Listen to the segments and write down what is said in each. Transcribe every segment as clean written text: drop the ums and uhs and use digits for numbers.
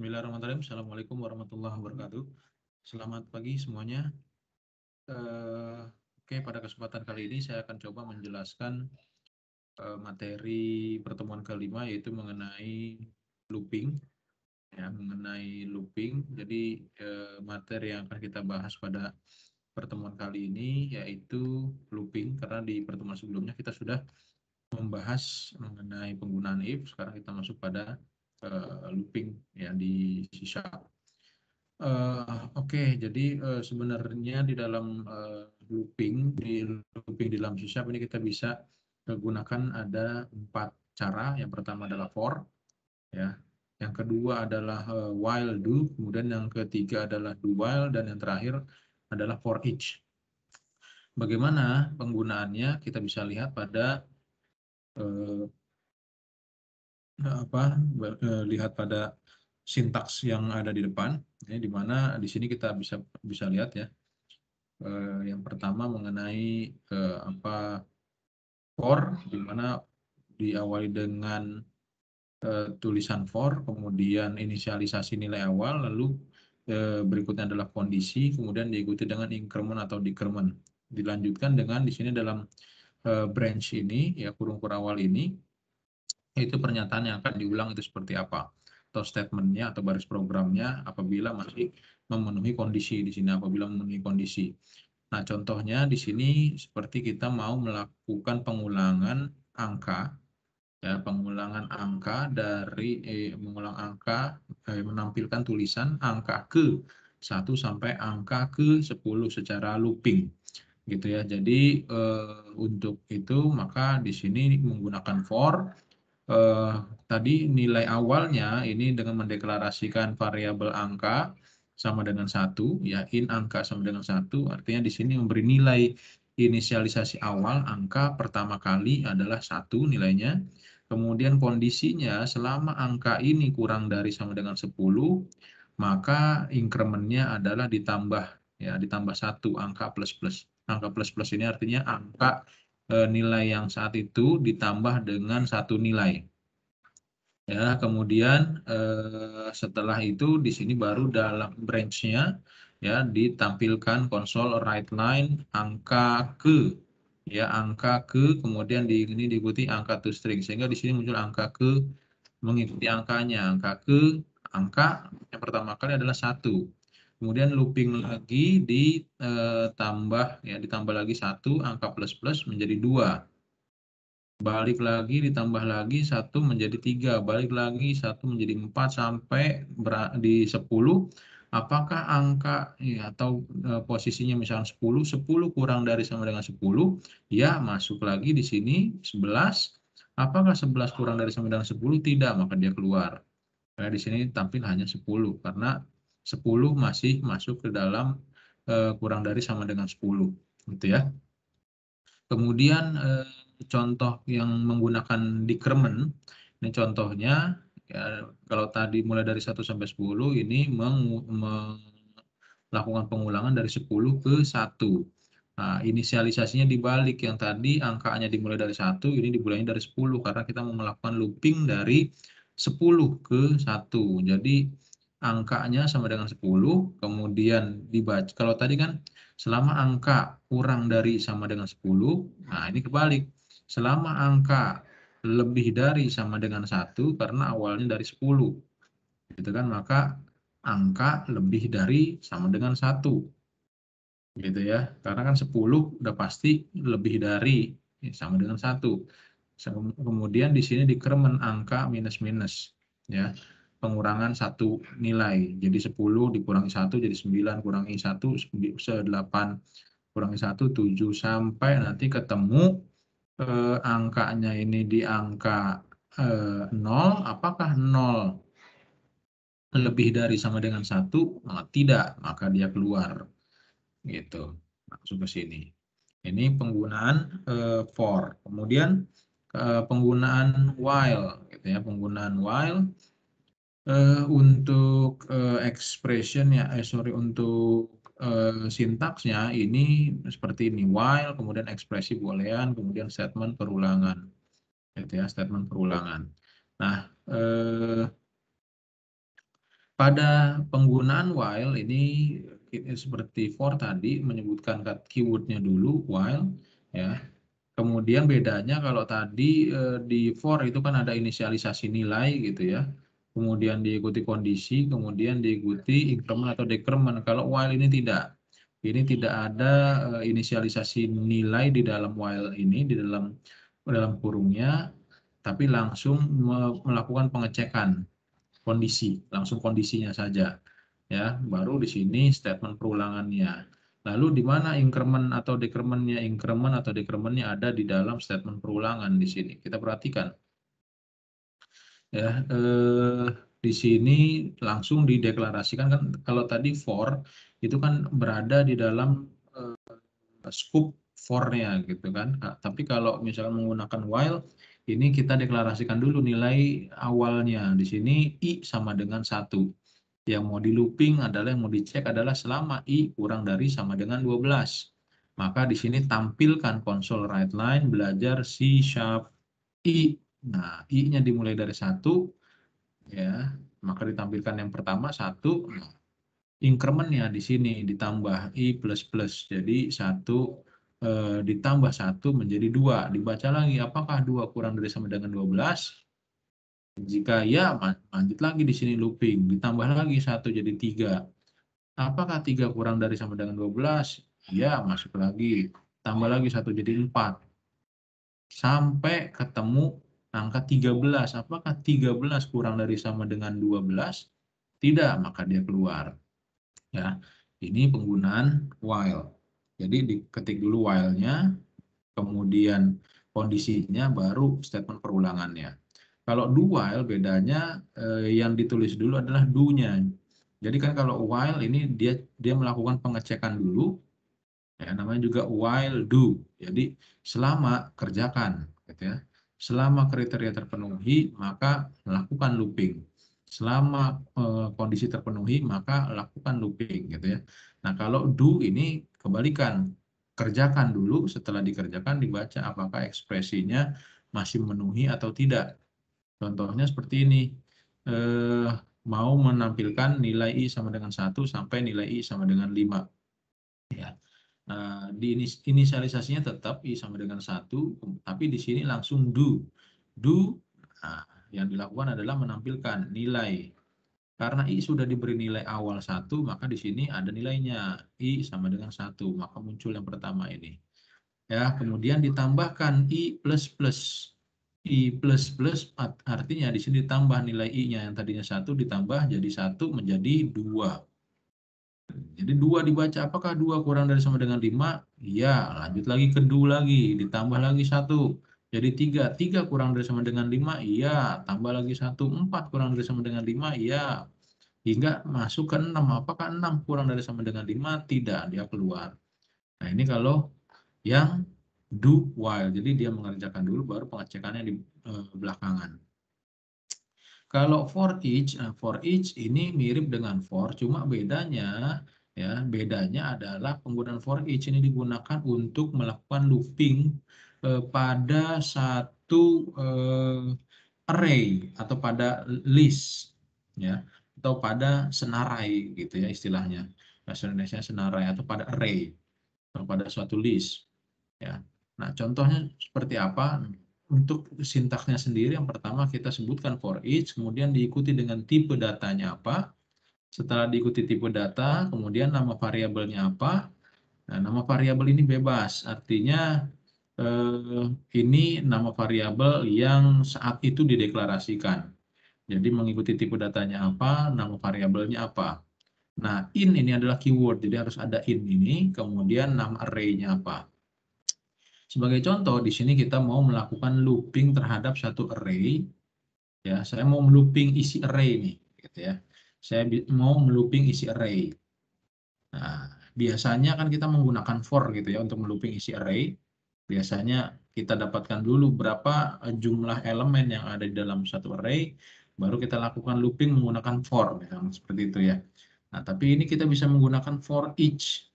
Bismillahirrahmanirrahim. Assalamualaikum warahmatullahi wabarakatuh. Selamat pagi semuanya. Oke, pada kesempatan kali ini saya akan coba menjelaskan materi pertemuan kelima, yaitu mengenai looping. Ya, mengenai looping. Jadi materi yang akan kita bahas pada pertemuan kali ini yaitu looping, karena di pertemuan sebelumnya kita sudah membahas mengenai penggunaan if. Sekarang kita masuk pada looping ya di C#. Oke, jadi sebenarnya di dalam looping di dalam C# ini kita bisa gunakan ada 4 cara. Yang pertama adalah for, ya. Yang kedua adalah while do, kemudian yang ketiga adalah do while, dan yang terakhir adalah for each. Bagaimana penggunaannya? Kita bisa lihat pada eh, lihat pada sintaks yang ada di depan, ya, di mana di sini kita bisa lihat ya. Yang pertama mengenai for, di mana diawali dengan tulisan for, kemudian inisialisasi nilai awal, lalu berikutnya adalah kondisi, kemudian diikuti dengan increment atau decrement. Dilanjutkan dengan di sini dalam branch ini, ya, kurung-kurung awal ini, itu pernyataan yang akan diulang itu seperti apa, atau statementnya atau baris programnya apabila masih memenuhi kondisi. Di sini apabila memenuhi kondisi. Nah, contohnya di sini seperti kita mau melakukan pengulangan angka, ya, pengulangan angka dari mengulang angka, menampilkan tulisan angka ke 1 sampai angka ke 10 secara looping, gitu ya. Jadi untuk itu maka di sini menggunakan for. Tadi nilai awalnya ini dengan mendeklarasikan variabel angka sama dengan 1, ya, in angka sama dengan 1, artinya di sini memberi nilai inisialisasi awal angka pertama kali adalah 1 nilainya. Kemudian kondisinya selama angka ini kurang dari sama dengan 10, maka incrementnya adalah ditambah, ya, ditambah 1 angka plus plus. Angka plus plus ini artinya angka nilai yang saat itu ditambah dengan 1 nilai. Ya, kemudian setelah itu di sini baru dalam branch-nya, ya, ditampilkan konsol write line angka ke, ya, angka ke, kemudian ini diikuti angka toString, sehingga di sini muncul angka ke mengikuti angkanya. Angka ke, angka yang pertama kali adalah 1. Kemudian looping lagi ditambah, ya, ditambah lagi 1 angka plus plus menjadi 2. Balik lagi, ditambah lagi 1 menjadi 3, balik lagi 1 menjadi 4 sampai di 10. Apakah angka, ya, atau posisinya misalnya 10 kurang dari sama dengan 10, ya, masuk lagi di sini 11. Apakah 11 kurang dari sama dengan 10? Tidak, maka dia keluar. Nah, di sini tampil hanya 10 karena 10 masih masuk ke dalam kurang dari sama dengan 10, gitu ya. Kemudian contoh yang menggunakan decrement, ini contohnya, ya, kalau tadi mulai dari 1 sampai 10, ini melakukan pengulangan dari 10 ke 1. Nah, inisialisasinya dibalik, yang tadi angkanya dimulai dari 1, ini dimulainya dari 10 karena kita mau melakukan looping dari 10 ke 1. Jadi angkanya sama dengan 10, kemudian dibaca. Kalau tadi kan selama angka kurang dari sama dengan 10, nah ini kebalik. Selama angka lebih dari sama dengan 1, karena awalnya dari 10, gitu kan, maka angka lebih dari sama dengan 1, gitu ya. Karena kan 10 udah pasti lebih dari sama dengan 1. Kemudian di sini decrement angka minus-minus, ya. Pengurangan 1 nilai. Jadi 10 dikurangi 1 jadi 9, kurangi 1 8, kurangi 1 7, sampai nanti ketemu angkanya ini di angka 0. Apakah 0 lebih dari sama dengan 1? Tidak, maka dia keluar, gitu. Langsung ke sini. Ini penggunaan for. Kemudian penggunaan while, gitu ya. Penggunaan while untuk expression, ya, untuk sintaksnya ini seperti ini. While, kemudian ekspresi boolean, kemudian statement perulangan, gitu ya, statement perulangan. Nah, Pada penggunaan while ini seperti for tadi menyebutkan keywordnya dulu while ya. Kemudian bedanya kalau tadi di for itu kan ada inisialisasi nilai gitu ya. Kemudian diikuti kondisi, kemudian diikuti increment atau decrement. Kalau while ini tidak. Ini tidak ada inisialisasi nilai di dalam while ini, di dalam kurungnya, tapi langsung melakukan pengecekan kondisi, langsung kondisinya saja. Ya, baru di sini statement perulangannya. Lalu di mana increment atau decrementnya? Increment atau decrementnya ada di dalam statement perulangan di sini. Kita perhatikan. Ya, di sini langsung dideklarasikan kan kalau tadi for itu kan berada di dalam scope for-nya gitu kan. Tapi kalau misalkan menggunakan while ini kita deklarasikan dulu nilai awalnya. Di sini i sama dengan 1. Yang mau di looping adalah yang mau dicek adalah selama i kurang dari sama dengan 12. Maka di sini tampilkan console write line belajar C# i. Nah, i-nya dimulai dari 1 ya. Maka ditampilkan yang pertama 1. Nah, incrementnya di sini ditambah i plus plus. Jadi 1 ditambah 1 menjadi 2. Dibaca lagi apakah 2 kurang dari sama dengan 12? Jika ya, lanjut lagi di sini looping, ditambah lagi 1 jadi 3. Apakah 3 kurang dari sama dengan 12? Ya, masuk lagi. Tambah lagi 1 jadi 4. Sampai ketemu angka 13. Apakah 13 kurang dari sama dengan 12? Tidak, maka dia keluar. Ya, ini penggunaan while. Jadi diketik dulu while-nya, kemudian kondisinya, baru statement perulangannya. Kalau do while bedanya yang ditulis dulu adalah do-nya. Jadi kan kalau while ini dia melakukan pengecekan dulu, ya namanya juga while do. Jadi selama kerjakan, gitu ya. Selama kriteria terpenuhi maka lakukan looping. Selama kondisi terpenuhi maka lakukan looping, gitu ya. Nah kalau do ini kebalikan, kerjakan dulu, setelah dikerjakan dibaca apakah ekspresinya masih memenuhi atau tidak. Contohnya seperti ini, mau menampilkan nilai i sama dengan 1 sampai nilai i sama dengan 5. Ya. Nah, di inisialisasinya tetap i sama dengan 1, tapi di sini langsung do. Do, nah, yang dilakukan adalah menampilkan nilai. Karena i sudah diberi nilai awal 1, maka di sini ada nilainya. I sama dengan 1, maka muncul yang pertama ini. Ya, kemudian ditambahkan i plus plus. I plus plus artinya di sini ditambah nilai i-nya yang tadinya 1 ditambah jadi 1 menjadi 2. Jadi 2 dibaca, apakah 2 kurang dari sama dengan 5? Iya, lanjut lagi ke do lagi, ditambah lagi 1. Jadi 3. 3 kurang dari sama dengan 5? Iya, tambah lagi 1. 4 kurang dari sama dengan 5? Iya. Hingga masuk ke 6. Apakah 6 kurang dari sama dengan 5? Tidak, dia keluar. Nah, ini kalau yang do while. Jadi dia mengerjakan dulu baru pengecekannya di belakangan. Kalau for each ini mirip dengan for, cuma bedanya adalah penggunaan for each ini digunakan untuk melakukan looping pada satu array atau pada list, ya, atau pada senarai gitu ya istilahnya. Bahasa Indonesia senarai atau pada array atau pada suatu list, ya. Nah, contohnya seperti apa? Untuk sintaksnya sendiri, yang pertama kita sebutkan for each, kemudian diikuti dengan tipe datanya apa. Setelah diikuti tipe data, kemudian nama variabelnya apa. Nah, nama variabel ini bebas, artinya ini nama variabel yang saat itu dideklarasikan. Jadi mengikuti tipe datanya apa, nama variabelnya apa. Nah, in ini adalah keyword, jadi harus ada in ini, kemudian nama array-nya apa. Sebagai contoh, di sini kita mau melakukan looping terhadap satu array. Ya, saya mau looping isi array ini, gitu ya. Saya mau looping isi array. Nah, biasanya kan kita menggunakan for gitu ya untuk looping isi array. Biasanya kita dapatkan dulu berapa jumlah elemen yang ada di dalam satu array, baru kita lakukan looping menggunakan for, misalnya seperti itu ya. Nah, tapi ini kita bisa menggunakan for each.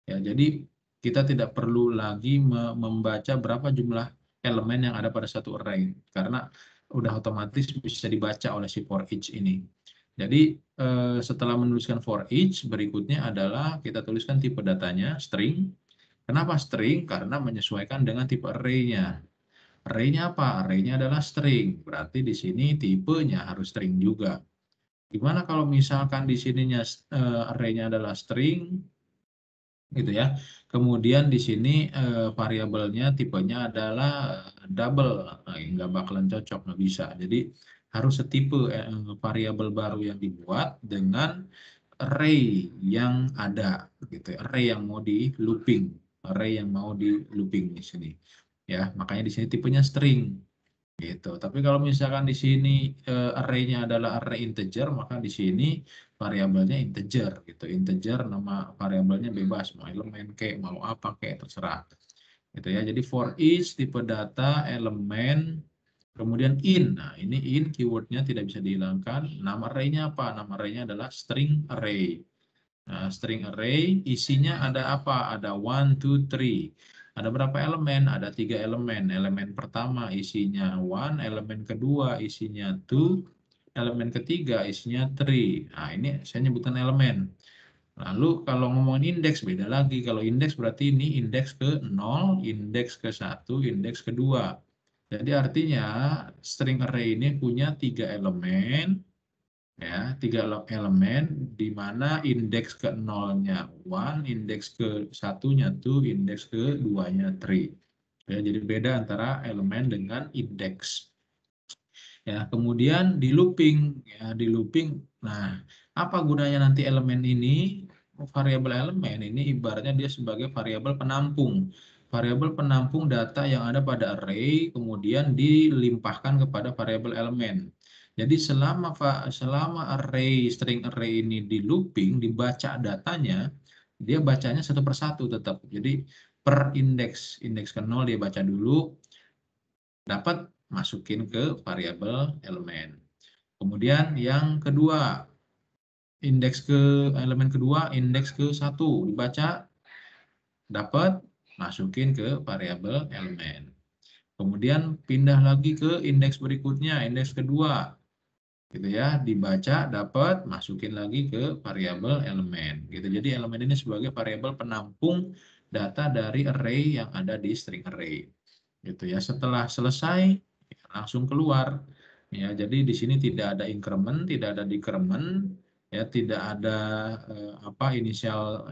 Ya, jadi kita tidak perlu lagi membaca berapa jumlah elemen yang ada pada satu array karena udah otomatis bisa dibaca oleh si for each ini. Jadi setelah menuliskan for each, berikutnya adalah kita tuliskan tipe datanya, string. Kenapa string? Karena menyesuaikan dengan tipe array-nya. Array-nya apa? Array-nya adalah string. Berarti di sini tipenya harus string juga. Gimana kalau misalkan di sininya array-nya adalah string, gitu ya. Kemudian di sini variabelnya tipenya adalah double, nggak bakalan cocok, nggak bisa. Jadi harus setipe variabel baru yang dibuat dengan array yang ada, gitu. Array yang mau di looping, array yang mau di looping di sini. Ya, makanya di sini tipenya string. Gitu. Tapi kalau misalkan di sini array-nya adalah array integer, maka di sini variabelnya integer gitu. Integer, nama variabelnya bebas, mau elemen kayak mau apa kayak terserah. Gitu ya. Jadi for each tipe data elemen kemudian in. Nah, ini in keywordnya tidak bisa dihilangkan. Nama array-nya apa? Nama array-nya adalah string array. Nah, string array isinya ada apa? Ada 1, 2, 3. Ada berapa elemen? Ada 3 elemen. Elemen pertama isinya 1, elemen kedua isinya 2, elemen ketiga isinya 3. Nah, ini saya nyebutkan elemen. Lalu kalau ngomongin indeks beda lagi. Kalau indeks berarti ini indeks ke 0, indeks ke 1, indeks kedua. Jadi artinya string array ini punya 3 elemen, ya, 3 elemen di mana indeks ke 0-nya 1, indeks ke 1-nya 2, indeks ke 2-nya 3. Ya, jadi beda antara elemen dengan indeks. Ya, kemudian di looping, ya, di looping. Nah, apa gunanya nanti elemen ini? Variabel elemen ini ibaratnya dia sebagai variabel penampung. Variabel penampung data yang ada pada array kemudian dilimpahkan kepada variabel elemen. Jadi selama array string array ini di looping, dibaca datanya, dia bacanya satu persatu tetap. Jadi per indeks ke 0 dia baca dulu, dapat masukin ke variabel elemen. Kemudian yang kedua, elemen kedua, indeks ke 1 dibaca, dapat masukin ke variabel elemen. Kemudian pindah lagi ke indeks berikutnya, indeks kedua, gitu ya, dibaca, dapat masukin lagi ke variabel elemen, gitu. Jadi elemen ini sebagai variabel penampung data dari array yang ada di string array, gitu ya. Setelah selesai langsung keluar, ya. Jadi di sini tidak ada increment, tidak ada decrement, ya, tidak ada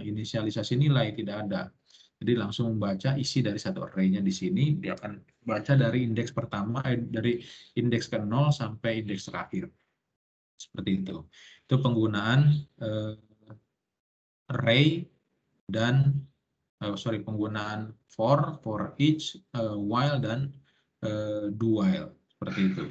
inisialisasi nilai, tidak ada. Jadi langsung membaca isi dari satu array-nya di sini, dia akan baca dari indeks pertama, dari indeks ke 0 sampai indeks terakhir. Seperti itu. Itu penggunaan array dan penggunaan for each, while dan do while. Seperti itu.